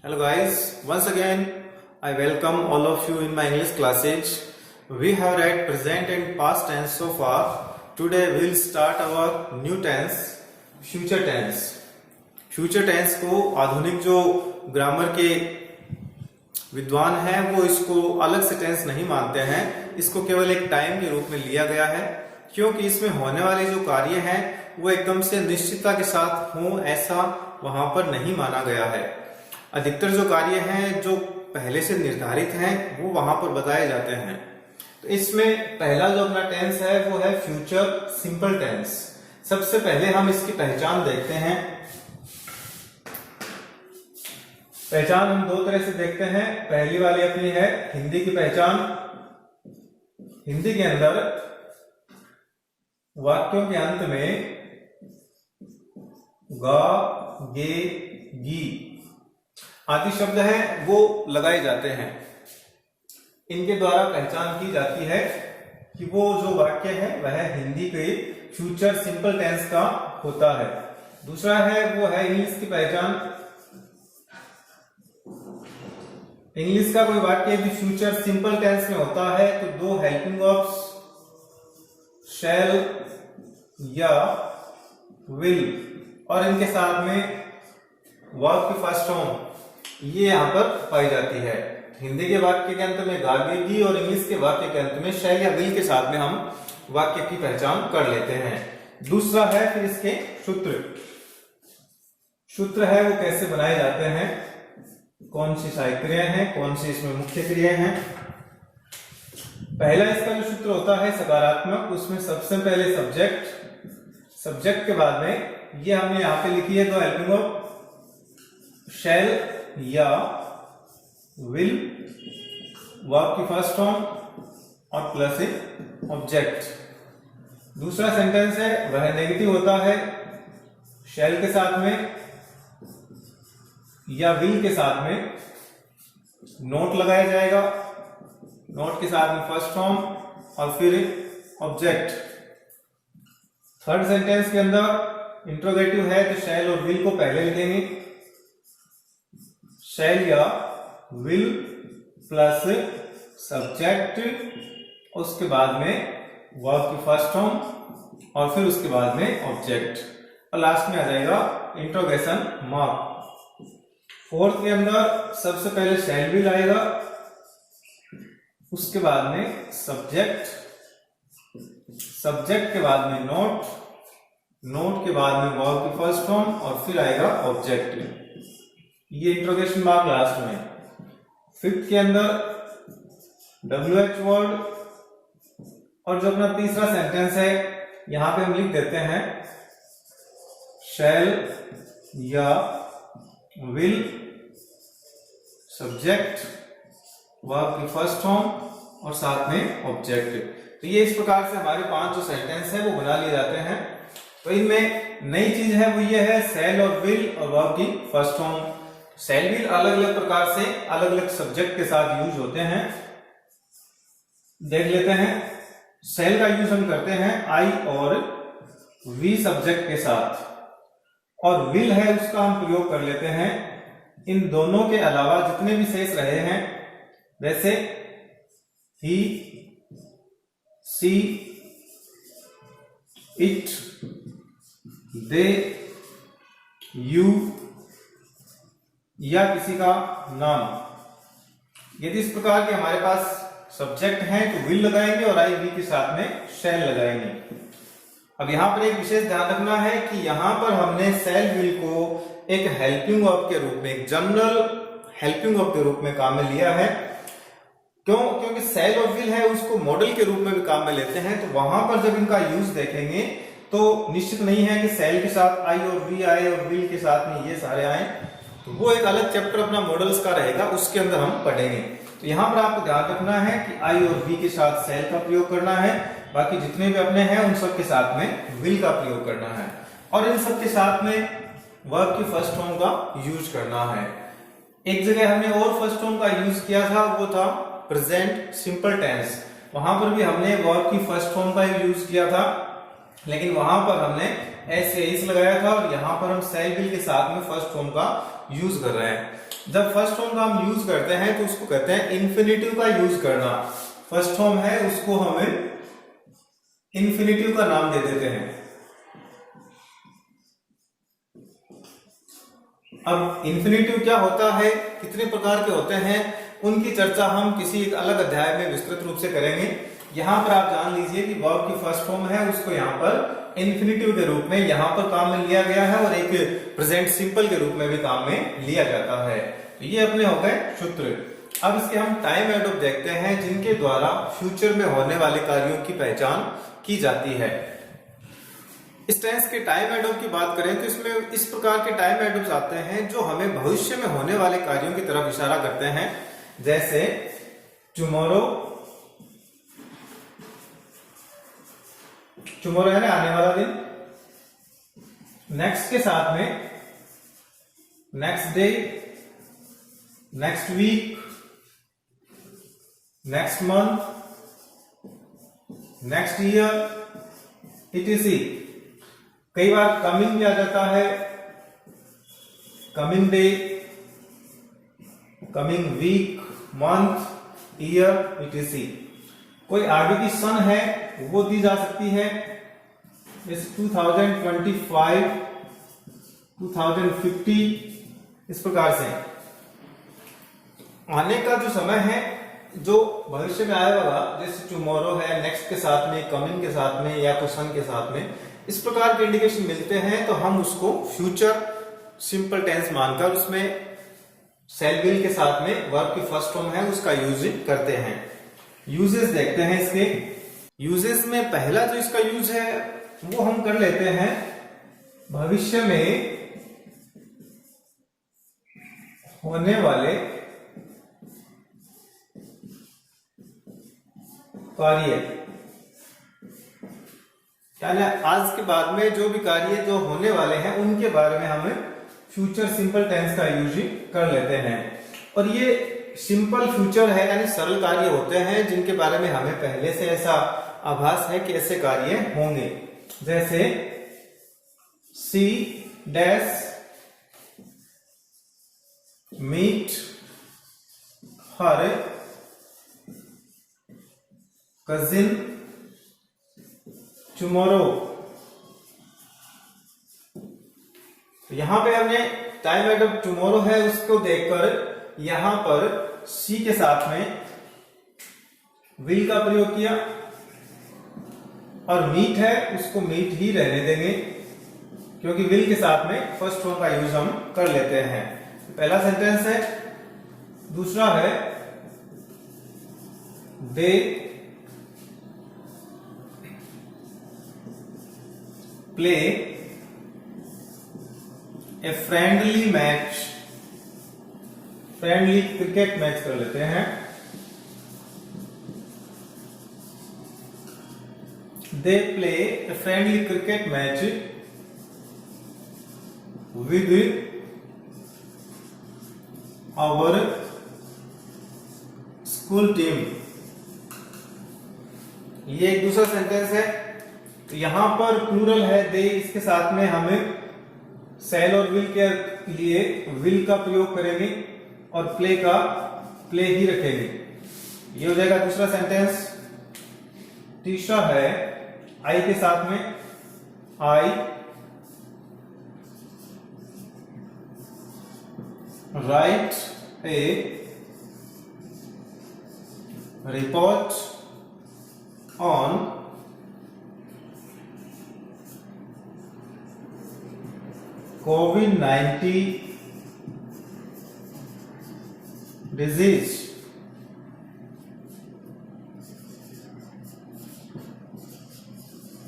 Hello guys, once again I welcome all of you in my English classes. We have read present and past tense so far. Today we will start our new tense, future tense. Future tense को आधुनिक जो grammar के विद्वान हैं वो इसको अलग से टेंस नहीं मानते हैं, इसको केवल एक टाइम के रूप में लिया गया है क्योंकि इसमें होने वाले जो कार्य हैं वो एकदम से निश्चितता के साथ हो ऐसा वहां पर नहीं माना गया है। अधिकतर जो कार्य हैं जो पहले से निर्धारित हैं वो वहां पर बताए जाते हैं। तो इसमें पहला जो अपना टेंस है वो है फ्यूचर सिंपल टेंस। सबसे पहले हम इसकी पहचान देखते हैं। पहचान हम दो तरह से देखते हैं। पहली वाली अपनी है हिंदी की पहचान। हिंदी के अंदर वाक्यों के अंत में गा, गे, गी आदि शब्द हैं वो लगाए जाते हैं। इनके द्वारा पहचान की जाती है कि वो जो वाक्य है वह हिंदी के फ्यूचर सिंपल टेंस का होता है। दूसरा है वो है इंग्लिश की पहचान। इंग्लिश का कोई वाक्य यदि फ्यूचर सिंपल टेंस में होता है तो दो हेल्पिंग वर्ब्स शैल या विल और इनके साथ में वर्ब की फर्स्ट फॉर्म ये यहां पर पाई जाती है। हिंदी के वाक्य के अंत में गागेगी और इंग्लिश के वाक्य के अंत में शैल या विल के साथ में हम वाक्य की पहचान कर लेते हैं। दूसरा है फिर इसके सूत्र। सूत्र है वो कैसे बनाए जाते हैं, कौन सी सहायक क्रियाएं हैं, कौन सी इसमें मुख्य क्रियाएं हैं। पहला इसका जो सूत्र होता है सकारात्मक, उसमें सबसे पहले सब्जेक्ट के बाद में ये हमने यहां पे लिखी है दो हेल्पिंग वर्ब शैल या विल, वर्ब की फर्स्ट फॉर्म और प्लस ए ऑब्जेक्ट। दूसरा सेंटेंस है वह नेगेटिव होता है। शैल के साथ में या विल के साथ में नोट लगाया जाएगा, नोट के साथ में फर्स्ट फॉर्म और फिर ऑब्जेक्ट। थर्ड सेंटेंस के अंदर इंट्रोगेटिव है तो शैल और विल को पहले लिखेंगे, शैल या विल प्लस सब्जेक्ट, उसके बाद में वर्ब की फर्स्ट फॉर्म और फिर उसके बाद में ऑब्जेक्ट और लास्ट में आ जाएगा इंट्रोगेशन मार्क। फोर्थ के अंदर सबसे पहले शैल विल आएगा, उसके बाद में सब्जेक्ट के बाद में नोट के बाद में वर्ब की फर्स्ट फॉर्म और फिर आएगा ऑब्जेक्ट। ये इंट्रोगेशन मार्क लास्ट में। फिफ्थ के अंदर WH वर्ड और जो अपना तीसरा सेंटेंस है यहां पे हम लिख देते हैं शैल या विल सब्जेक्ट वर्ब की फर्स्ट फॉर्म और साथ में ऑब्जेक्ट। तो ये इस प्रकार से हमारे 5 जो सेंटेंस है वो बना लिए जाते हैं। तो इनमें नई चीज है वो ये है शैल और विल और वर्ब की फर्स्ट फॉर्म। शैल विल अलग अलग प्रकार से अलग अलग सब्जेक्ट के साथ यूज होते हैं। देख लेते हैं। शैल का यूज हम करते हैं आई और वी सब्जेक्ट के साथ और विल है उसका हम प्रयोग कर लेते हैं इन दोनों के अलावा जितने भी शेष रहे हैं, वैसे ही, सी, इट, दे, यू या किसी का नाम। यदि इस प्रकार के हमारे पास सब्जेक्ट हैं तो विल लगाएंगे और आई वी के साथ में शैल लगाएंगे। अब यहां पर एक विशेष ध्यान रखना है कि यहां पर हमने शैल विल को एक हेल्पिंग वर्ब के रूप में, एक जनरल हेल्पिंग वर्ब के रूप में काम में लिया है। क्योंकि शैल और विल है उसको मॉडल के रूप में भी काम में लेते हैं। तो वहां पर जब इनका यूज देखेंगे तो निश्चित नहीं है कि शैल के साथ आई और वी आए और विल के साथ में ये सारे आए, तो वो एक अलग चैप्टर अपना मॉडल्स का रहेगा, उसके अंदर हम पढ़ेंगे। तो यहां पर आपको ध्यान रखना है कि आई और वी के साथ शैल का प्रयोग करना है, बाकी जितने भी अपने हैं उन सब के साथ में विल का प्रयोग करना है और इन सब के साथ में वर्ब की फर्स्ट फॉर्म का यूज करना है। एक जगह हमने और फर्स्ट फॉर्म का यूज किया था, वो था प्रेजेंट सिंपल टेंस। वहां पर भी हमने वर्ब की फर्स्ट फॉर्म का यूज किया था, लेकिन वहां पर हमने एस लगाया था और यहां पर हम शैल विल के साथ में फर्स्ट फॉर्म का यूज कर रहे हैं। जब फर्स्ट फॉर्म का हम यूज करते हैं तो उसको कहते हैं इंफिनिटिव का यूज करना। फर्स्ट फॉर्म है उसको हमें इंफिनिटिव का नाम दे देते हैं। अब इंफिनिटिव क्या होता है, कितने प्रकार के होते हैं, उनकी चर्चा हम किसी एक अलग अध्याय में विस्तृत रूप से करेंगे। यहां पर आप जान लीजिए कि वर्ब की फर्स्ट फॉर्म है उसको यहाँ पर इंफिनिटिव के रूप में यहां पर काम में लिया गया है और एक प्रेजेंट सिंपल के रूप में भी काम में लिया जाता है। तो ये अपने हो गए सूत्र। अब इसके हम टाइम एडवर्ब देखते हैं जिनके द्वारा फ्यूचर में होने वाले कार्यों की पहचान की जाती है। इस टेंस के टाइम एडवर्ब की बात करें तो इसमें इस प्रकार के टाइम एडवर्ब्स आते हैं जो हमें भविष्य में होने वाले कार्यों की तरफ इशारा करते हैं, जैसे टुमारो, टुमारो है ना आने वाला दिन, नेक्स्ट के साथ में next day, next week, next month, next year, etc। कई बार कमिंग भी आ जाता है, coming day, coming week, month, year, etc। कोई आगे की सन है वो दी जा सकती है, जैसे 2025, 2050, इस प्रकार से। आने का जो समय है जो भविष्य में आएगा, जैसे टुमारो है, नेक्स्ट के साथ में, कमिंग के साथ में या तो सन के साथ में, इस प्रकार के इंडिकेशन मिलते हैं तो हम उसको फ्यूचर सिंपल टेंस मानकर उसमें शैल विल के साथ में वर्ब की फर्स्ट फॉर्म है उसका यूज करते हैं। यूजेस देखते हैं इसके। यूजेस में पहला जो इसका यूज है वो हम कर लेते हैं भविष्य में होने वाले कार्य, यानी आज के बाद में जो भी कार्य जो होने वाले हैं उनके बारे में हमें फ्यूचर सिंपल टेंस का यूज कर लेते हैं। और ये सिंपल फ्यूचर है यानी सरल कार्य होते हैं जिनके बारे में हमें पहले से ऐसा आभास है कि ऐसे कार्य होंगे, जैसे she dash meet her cousin tomorrow. यहां पे हमने टाइम एडवर्ब टुमारो है उसको देखकर यहां पर सी के साथ में विल का प्रयोग किया और मीट है उसको मीट ही रहने देंगे क्योंकि विल के साथ में फर्स्ट फॉर्म का यूज हम कर लेते हैं। पहला सेंटेंस है। दूसरा है they play a friendly match, friendly cricket match कर लेते हैं। They play a friendly cricket match with our school team. ये एक दूसरा सेंटेंस है। तो यहां पर प्लूरल है दे, इसके साथ में हमें शैल और विल के लिए विल का प्रयोग करेंगे और प्ले का प्ले ही रखेंगे। ये हो जाएगा दूसरा सेंटेंस। तीसरा है आई के साथ में I write a report on COVID-19 disease।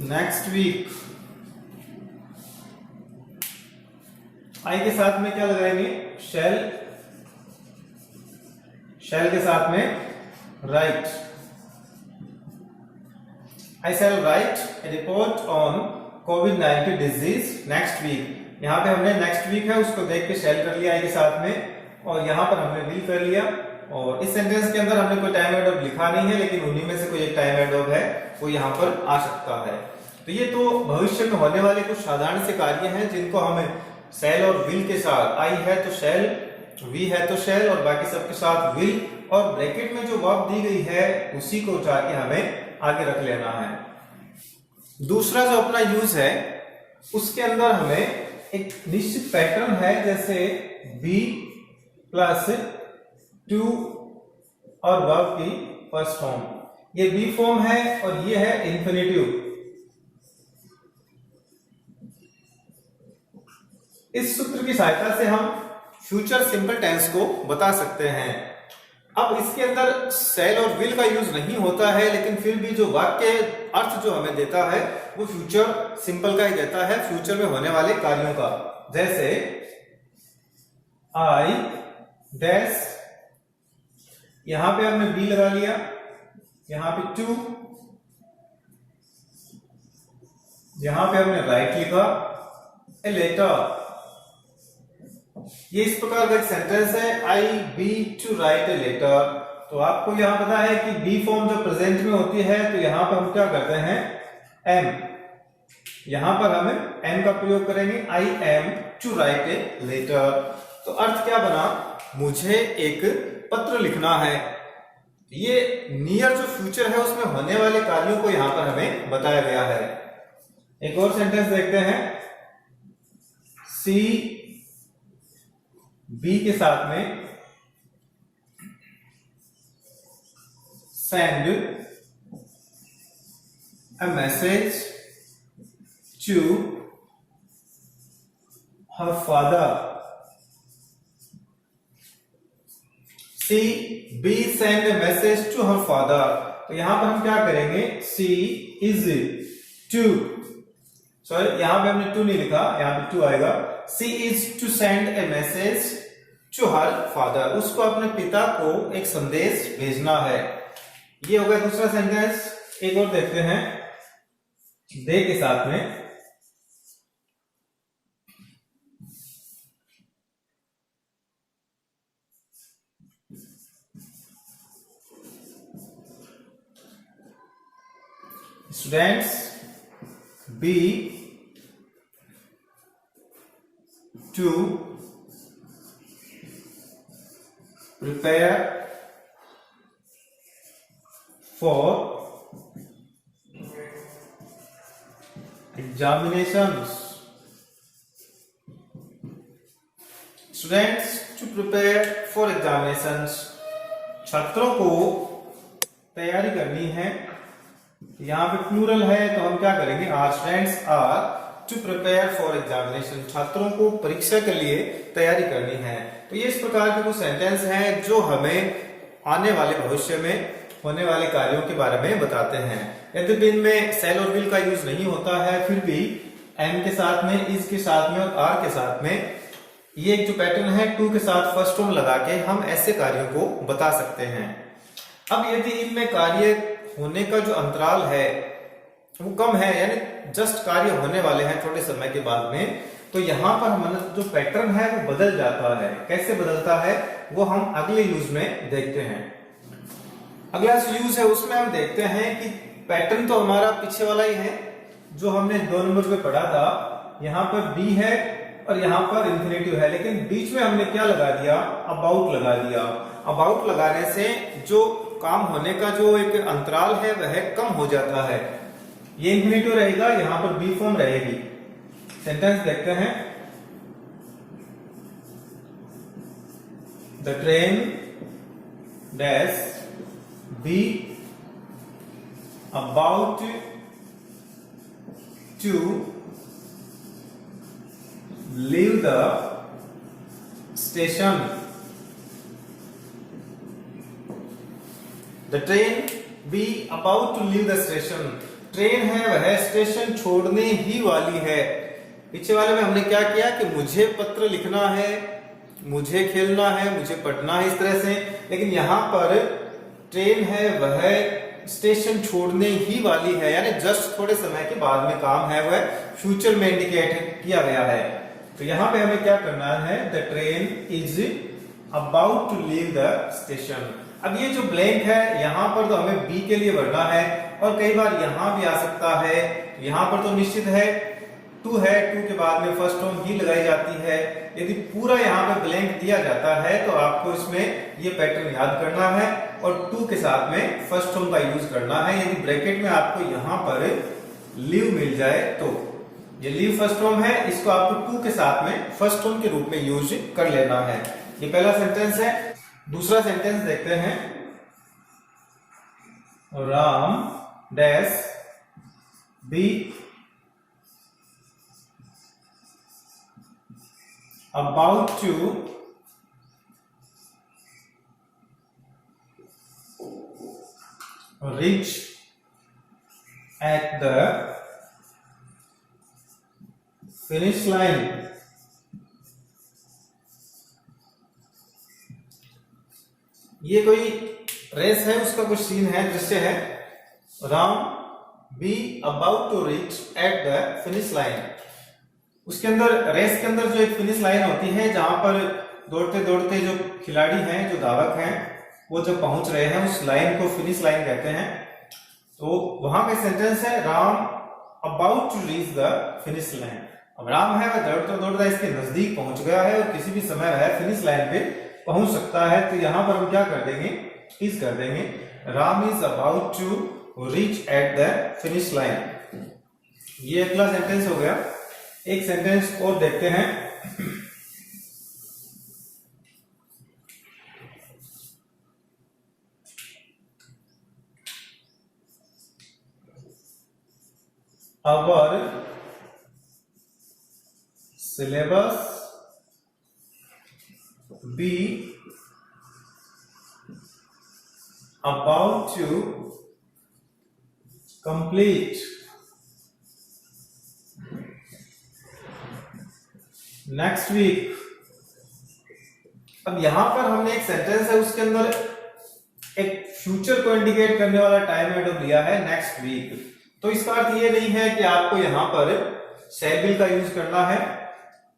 Next week. I के साथ में क्या लगाएंगे? शैल, शैल के साथ में write. I shall write a report on COVID-19 disease next week. यहां पे हमने नेक्स्ट वीक है उसको देख के शैल कर लिया आई के साथ में और यहां पर हमने विल कर लिया। और इस सेंटेंस के अंदर हमने कोई टाइम एडवर्ब लिखा नहीं है लेकिन उन्हीं में से कोई एक टाइम एडवर्ब है वो यहां पर आ सकता है। तो ये तो भविष्य में होने वाले कुछ साधारण से कार्य हैं जिनको हमें शैल और विल के साथ, आई है तो शैल वी है तो शैल और बाकी सबके साथ विल, और ब्रैकेट में जो वर्ब दी गई है उसी को जाके हमें आगे रख लेना है। दूसरा जो अपना यूज है उसके अंदर हमें एक निश्चित पैटर्न है, जैसे बी प्लस टू और वर्ब की फर्स्ट फॉर्म, ये बी फॉर्म है और ये है इंफिनिटिव। इस सूत्र की सहायता से हम फ्यूचर सिंपल टेंस को बता सकते हैं। अब इसके अंदर शैल और विल का यूज नहीं होता है, लेकिन फिर भी जो वाक्य अर्थ जो हमें देता है वो फ्यूचर सिंपल का ही देता है, फ्यूचर में होने वाले कार्यों का। जैसे आई डैश, यहां पे हमने बी लगा लिया, यहां पे टू, यहां पे हमने राइट लिखा, ए लेटर। ये इस प्रकार का एक सेंटेंस है, I be to write a letter. तो आपको यहां पता है कि बी फॉर्म जो प्रेजेंट में होती है तो यहां पर हम क्या करते हैं, एम, यहां पर हम एम का प्रयोग करेंगे, I am to write a letter. तो अर्थ क्या बना, मुझे एक पत्र लिखना है। ये नियर जो फ्यूचर है उसमें होने वाले कार्यों को यहां पर हमें बताया गया है। एक और सेंटेंस देखते हैं, सी बी के साथ में send a message to her father. She be send a message to her father. तो यहां पर हम क्या करेंगे, सी इज टू, सॉरी यहां पे हमने टू नहीं लिखा, यहां पे टू आएगा। She is to send a message to her father, उसको अपने पिता को एक संदेश भेजना है। ये हो गया दूसरा सेंटेंस। एक और देखते हैं, दे के साथ में, students be to prepare for examinations। Students to prepare for examinations, छात्रों को तैयारी करनी है। यहां पे प्लूरल है तो हम क्या करेंगे, are students are to prepare for examination, छात्रों को परीक्षा के लिए तैयारी करनी है। तो ये इस प्रकार के कुछ सेंटेंस हैं जो हमें आने वाले भविष्य में होने वाले कार्यों के बारे में बताते हैं। यद्यपि इनमें सेल और विल का यूज नहीं होता है, फिर भी एम के साथ में, इज के साथ में और आर के साथ में ये एक जो पैटर्न है, टू के साथ फर्स्ट फॉर्म लगा के हम ऐसे कार्यों को बता सकते हैं। अब यदि इनमें कार्य होने का जो अंतराल है वो कम है, यानी जस्ट कार्य होने वाले हैं थोड़े समय के बाद में, तो यहां पर हमारा जो पैटर्न है वो बदल जाता है। कैसे बदलता है वो हम अगले यूज में देखते हैं। अगला जो यूज है उसमें हम देखते हैं कि पैटर्न तो हमारा पीछे वाला ही है जो हमने 2 नंबर पे पढ़ा था। यहाँ पर बी है और यहाँ पर इंफिनिटिव है, लेकिन बीच में हमने क्या लगा दिया, अबाउट लगा दिया। अबाउट लगाने से जो काम होने का जो एक अंतराल है वह कम हो जाता है। ये इंफिनिटिव रहेगा, यहां पर बी फॉर्म रहेगी। सेंटेंस देखते हैं, the train dash be about to leave the station. The train be about to leave the station, train है वह स्टेशन छोड़ने ही वाली है। पीछे वाले में हमने क्या किया कि मुझे पत्र लिखना है, मुझे खेलना है, मुझे पढ़ना है, इस तरह से। लेकिन यहां पर ट्रेन है वह स्टेशन छोड़ने ही वाली है, यानी जस्ट थोड़े समय के बाद में काम है वह फ्यूचर में इंडिकेट किया गया है। तो यहां पे हमें क्या करना है, the train is about to leave the station. अब ये जो ब्लैंक है यहां पर तो हमें बी के लिए भरना है, और कई बार यहां भी आ सकता है। यहां पर तो निश्चित है टू है, टू के बाद में फर्स्ट फॉर्म ही लगाई जाती है। यदि पूरा यहाँ पे ब्लैंक दिया जाता है तो आपको इसमें ये पैटर्न याद करना है और टू के साथ में फर्स्ट फॉर्म का यूज करना है। यदि ब्रैकेट में आपको यहाँ पर लीव मिल जाए तो ये लीव फर्स्ट फॉर्म है, इसको आपको टू के साथ में फर्स्ट फॉर्म के रूप में यूज कर लेना है। ये पहला सेंटेंस है। दूसरा सेंटेंस देखते हैं। Ram dash be about to reach at the finish line। ये कोई रेस है, उसका कुछ सीन है, दृश्य है। Ram be about to reach at the finish line. उसके अंदर रेस के अंदर जो एक फिनिश लाइन होती है, जहां पर दौड़ते दौड़ते जो खिलाड़ी हैं, जो धावक हैं, वो जब पहुंच रहे हैं उस लाइन को फिनिश लाइन कहते हैं। तो वहां का सेंटेंस है Ram about to reach the finish line. अब राम है वह दौड़ता दौड़ता इसके नजदीक पहुंच गया है और किसी भी समय वह फिनिश लाइन पे पहुंच सकता है। तो यहां पर हम क्या कर देंगे, इज कर देंगे Ram is about to reach at the finish line. ये अगला सेंटेंस हो गया। एक सेंटेंस और देखते हैं। Our syllabus be about to complete next week. अब यहां पर हमने एक सेंटेंस है, उसके अंदर एक फ्यूचर को इंडिकेट करने वाला टाइम एडवर्ब लिया है नेक्स्ट वीक। तो इसका अर्थ ये नहीं है कि आपको यहां पर शैल विल का यूज करना है।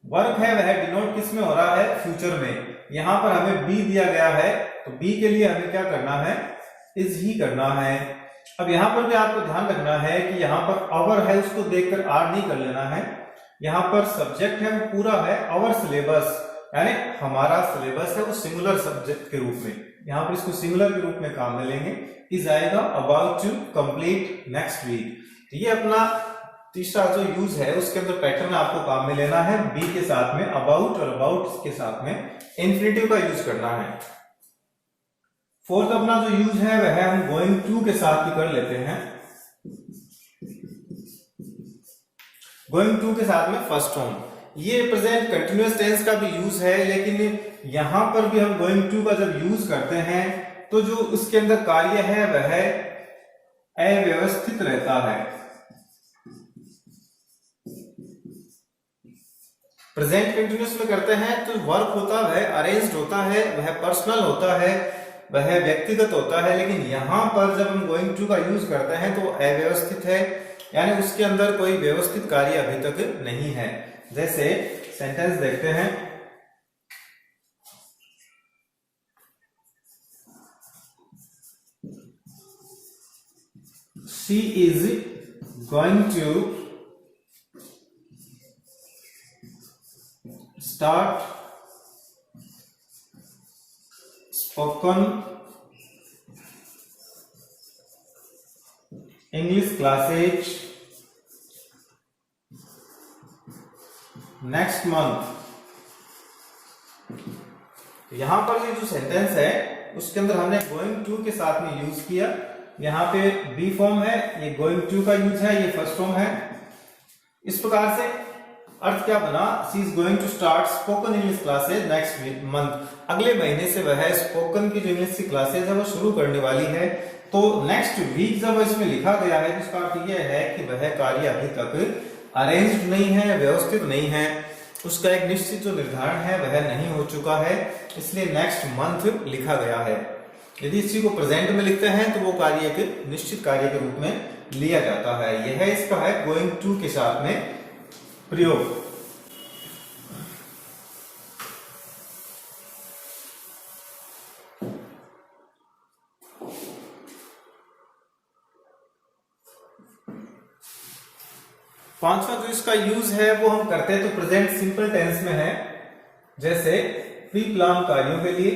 वर्क है वह डिनोट किस में हो रहा है, फ्यूचर में। यहां पर हमें बी दिया गया है तो बी के लिए हमें क्या करना है, इज ही करना है। अब यहां पर भी आपको ध्यान रखना है कि यहां पर आवर है, उसको देखकर आर नहीं कर लेना है। यहां पर सब्जेक्ट है वो पूरा है आवर सिलेबस, यानी हमारा सिलेबस है वो सिंगुलर सब्जेक्ट के रूप में। यहां पर इसको सिंगुलर के रूप में काम में लेंगे। इज आएगा about to complete next week. तो ये अपना तीसरा जो यूज है उसके अंदर पैटर्न आपको काम में लेना है। बी के साथ में अबाउट और अबाउट के साथ में इन्फिनेटिव का यूज करना है। फोर्थ अपना जो यूज है वह हम गोइंग टू के साथ भी कर लेते हैं। गोइंग टू के साथ में फर्स्ट फॉर्म, ये प्रेजेंट कंटिन्यूअस टेंस का भी यूज है, लेकिन यहां पर भी हम गोइंग टू का जब यूज करते हैं तो जो उसके अंदर कार्य है वह अव्यवस्थित रहता है। प्रेजेंट कंटिन्यूअस में करते हैं तो वर्क होता है, अरेंज्ड होता है, वह पर्सनल होता है, वह व्यक्तिगत होता है। लेकिन यहां पर जब हम गोइंग टू का यूज करते हैं तो अव्यवस्थित है, यानी उसके अंदर कोई व्यवस्थित कार्य अभी तक नहीं है। जैसे सेंटेंस देखते हैं। She is going to start spoken English classes next month. यहां पर ये जो सेंटेंस है उसके अंदर हमने गोइंग टू के साथ में यूज किया। यहां पे बी फॉर्म है, ये गोइंग टू का यूज है, ये फर्स्ट फॉर्म है। इस प्रकार से अर्थ क्या बना, she is going to start spoken English classes next month. अगले महीने से वह स्पोकन की जो इंग्लिश की क्लासेज है वो शुरू करने वाली है। तो नेक्स्ट वीक जब इसमें लिखा गया है तो इसका अर्थ यह है कि वह कार्य अभी तक अरेंज्ड नहीं है, व्यवस्थित नहीं है, उसका एक निश्चित जो निर्धारण है वह नहीं हो चुका है, इसलिए नेक्स्ट मंथ लिखा गया है। यदि इसी को प्रेजेंट में लिखते हैं तो वो कार्य एक निश्चित कार्य के रूप में लिया जाता है। यह इसका है गोइंग टू के साथ में प्रयोग। पांचवा जो इसका यूज है वो हम करते हैं तो प्रेजेंट सिंपल टेंस में है, जैसे प्री प्लान कार्यों के लिए,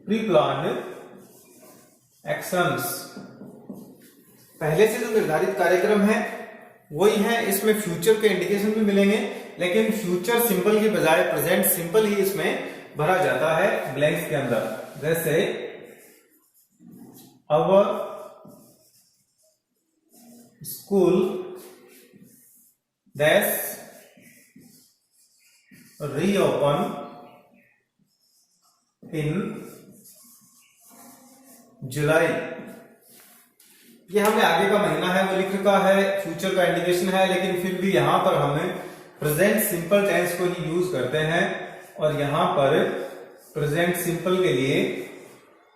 प्री प्लान्ड एक्शंस। पहले से जो निर्धारित कार्यक्रम है वही है, इसमें फ्यूचर के इंडिकेशन भी मिलेंगे, लेकिन फ्यूचर सिंपल की बजाय प्रेजेंट सिंपल ही इसमें भरा जाता है ब्लैंक्स के अंदर। जैसे अवर स्कूल डैश रीओपन इन जुलाई। ये हमने आगे का महीना है वो लिख रखा है, फ्यूचर का इंडिकेशन है, लेकिन फिर भी यहां पर हमें प्रेजेंट सिंपल टेंस को ही यूज करते हैं, और यहां पर प्रेजेंट सिंपल के लिए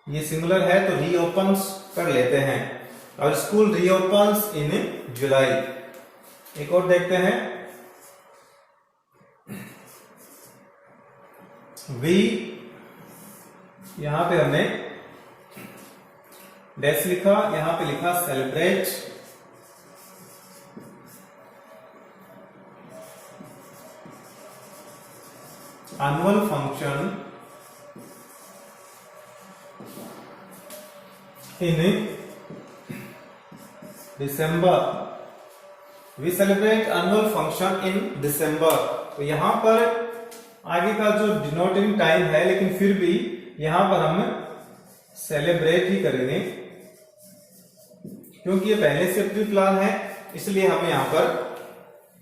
ये सिंगुलर है तो रीओपन्स कर लेते हैं, और स्कूल रीओपन्स इन जुलाई। एक और देखते हैं, वी यहां पे हमने डैश लिखा, यहां पे लिखा celebrate annual function in December. We celebrate annual function in December. तो यहां पर आगे का जो डिनोटिंग टाइम है, लेकिन फिर भी यहां पर हम सेलिब्रेट ही करेंगे, क्योंकि ये पहले से प्री प्लान है, इसलिए हमें यहां पर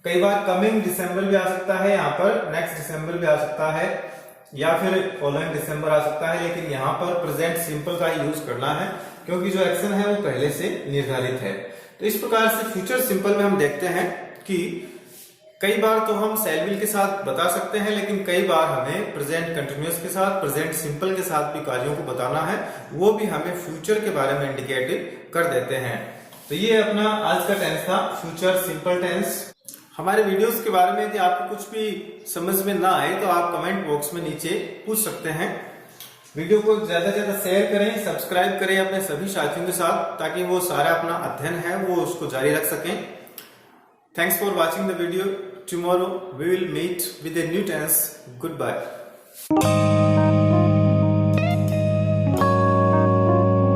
कई बार कमिंग दिसंबर भी आ सकता है, यहां पर नेक्स्ट दिसंबर भी आ सकता है, या फिर फॉलोइंग दिसंबर आ सकता है, लेकिन यहां पर प्रेजेंट सिंपल का ही यूज करना है, क्योंकि जो एक्शन है वो पहले से निर्धारित है। तो इस प्रकार से फ्यूचर सिंपल में हम देखते हैं कि कई बार तो हम शैल विल के साथ बता सकते हैं, लेकिन कई बार हमें प्रेजेंट कंटिन्यूअस के साथ, प्रेजेंट सिंपल के साथ भी कार्यों को बताना है, वो भी हमें फ्यूचर के बारे में इंडिकेट कर देते हैं। तो ये अपना आज का टेंस था, फ्यूचर सिंपल टेंस। हमारे वीडियोस के बारे में यदि आपको कुछ भी समझ में ना आए तो आप कमेंट बॉक्स में नीचे पूछ सकते हैं। वीडियो को ज्यादा से ज्यादा शेयर करें, सब्सक्राइब करें अपने सभी साथियों के साथ, ताकि वो सारा अपना अध्ययन है वो उसको जारी रख सकें। Thanks for watching the video. Tomorrow we will meet with a new tense. Goodbye.